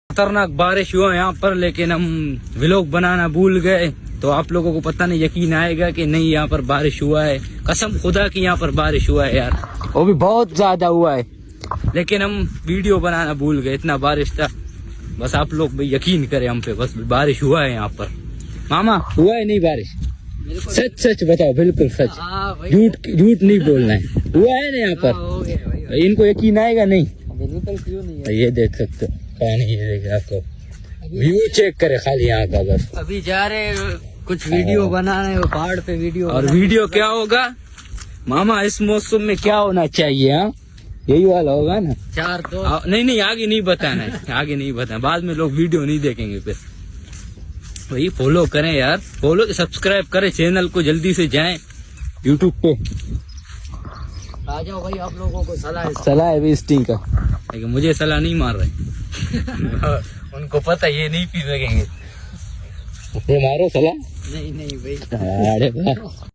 खतरनाक बारिश हुआ यहाँ पर, लेकिन हम व्लॉग बनाना भूल गए। तो आप लोगों को पता नहीं यकीन आएगा कि नहीं यहाँ पर बारिश हुआ है। कसम खुदा की यहाँ पर बारिश हुआ है यार, वो भी बहुत ज्यादा हुआ है, लेकिन हम वीडियो बनाना भूल गए, इतना बारिश था। बस आप लोग भाई यकीन करें हम पे, बस बारिश हुआ है यहाँ पर। मामा हुआ है नहीं बारिश? सच सच बताओ, बिल्कुल सच, झूठ झूठ नहीं बोलना है। हुआ है ना यहाँ पर? इनको यकीन आएगा नहीं? बिल्कुल क्यों नहीं। ये देख सकते हो पानी, ये देख आपको व्यू चेक करे खाली यहाँ का बस। अभी जा रहे कुछ वीडियो बनाना है, वो पहाड़ पे वीडियो। और वीडियो क्या होगा मामा इस मौसम में, क्या होना चाहिए? हाँ यही वाला होगा ना। चार तो नहीं आगे नहीं बताना है, आगे नहीं बताना, बाद में लोग वीडियो नहीं देखेंगे फिर। वही फॉलो करें यार, फॉलो सब्सक्राइब करें चैनल को, जल्दी से जाएं यूट्यूब पे। आ जाओ भाई, आप लोगों को सलाह है वेस्टिंग का, लेकिन मुझे सलाह नहीं मार रहे। उनको पता ये नहीं पी सकेंगे, मारो सलाह। नहीं भाई। अरे वाह।